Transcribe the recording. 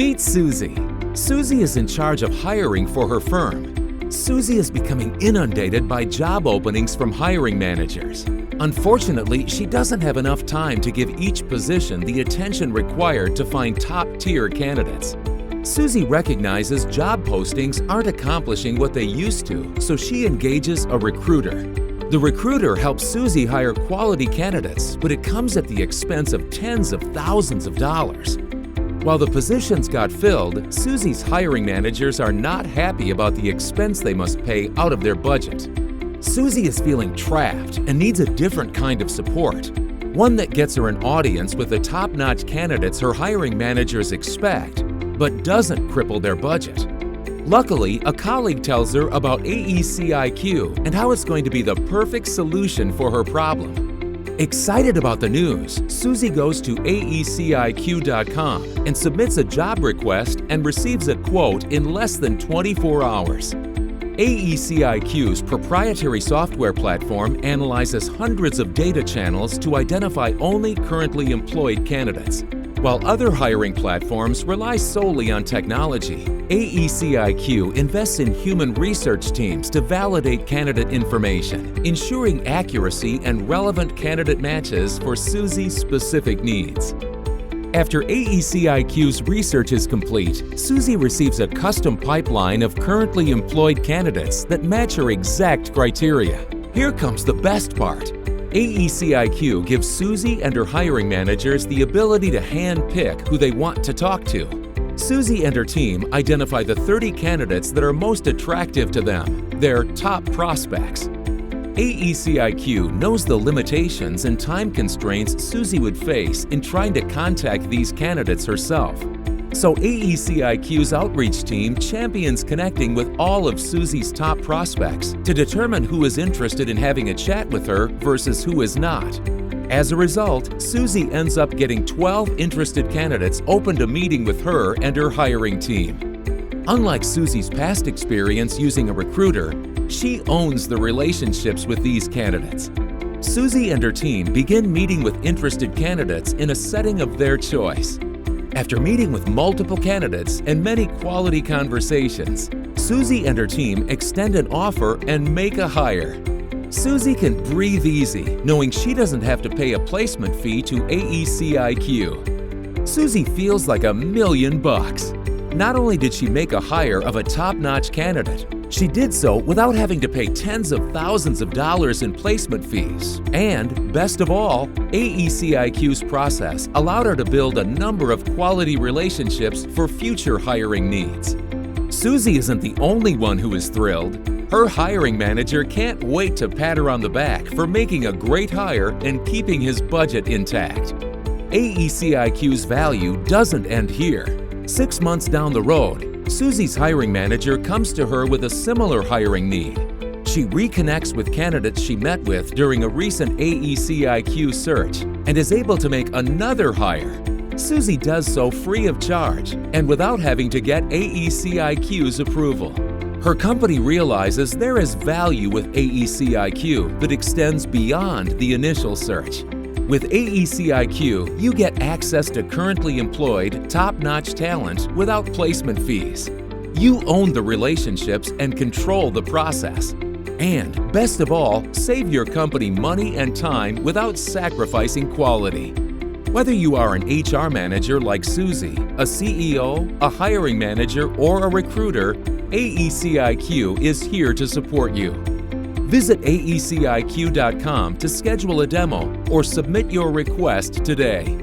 Meet Susie. Susie is in charge of hiring for her firm. Susie is becoming inundated by job openings from hiring managers. Unfortunately, she doesn't have enough time to give each position the attention required to find top-tier candidates. Susie recognizes job postings aren't accomplishing what they used to, so she engages a recruiter. The recruiter helps Susie hire quality candidates, but it comes at the expense of tens of thousands of dollars. While the positions got filled, Susie's hiring managers are not happy about the expense they must pay out of their budget. Susie is feeling trapped and needs a different kind of support, one that gets her an audience with the top-notch candidates her hiring managers expect, but doesn't cripple their budget. Luckily, a colleague tells her about AECIQ and how it's going to be the perfect solution for her problem. Excited about the news, Susie goes to AECIQ.com and submits a job request and receives a quote in less than 24 hours. AECIQ's proprietary software platform analyzes hundreds of data channels to identify only currently employed candidates. While other hiring platforms rely solely on technology, AECIQ invests in human research teams to validate candidate information, ensuring accuracy and relevant candidate matches for Susie's specific needs. After AECIQ's research is complete, Susie receives a custom pipeline of currently employed candidates that match her exact criteria. Here comes the best part. AECIQ gives Susie and her hiring managers the ability to hand-pick who they want to talk to. Susie and her team identify the 30 candidates that are most attractive to them, their top prospects. AECIQ knows the limitations and time constraints Susie would face in trying to contact these candidates herself. So AECIQ's outreach team champions connecting with all of Susie's top prospects to determine who is interested in having a chat with her versus who is not. As a result, Susie ends up getting 12 interested candidates open to meeting with her and her hiring team. Unlike Susie's past experience using a recruiter, she owns the relationships with these candidates. Susie and her team begin meeting with interested candidates in a setting of their choice. After meeting with multiple candidates and many quality conversations, Susie and her team extend an offer and make a hire. Susie can breathe easy, knowing she doesn't have to pay a placement fee to AECIQ. Susie feels like $1,000,000. Not only did she make a hire of a top-notch candidate, she did so without having to pay tens of thousands of dollars in placement fees. And, best of all, AECIQ's process allowed her to build a number of quality relationships for future hiring needs. Susie isn't the only one who is thrilled. Her hiring manager can't wait to pat her on the back for making a great hire and keeping his budget intact. AECIQ's value doesn't end here. 6 months down the road, Susie's hiring manager comes to her with a similar hiring need. She reconnects with candidates she met with during a recent AECIQ search and is able to make another hire. Susie does so free of charge and without having to get AECIQ's approval. Her company realizes there is value with AECIQ that extends beyond the initial search. With AECIQ, you get access to currently employed, top-notch talent without placement fees. You own the relationships and control the process. And, best of all, save your company money and time without sacrificing quality. Whether you are an HR manager like Susie, a CEO, a hiring manager, or a recruiter, AECIQ is here to support you. Visit AECIQ.com to schedule a demo or submit your request today.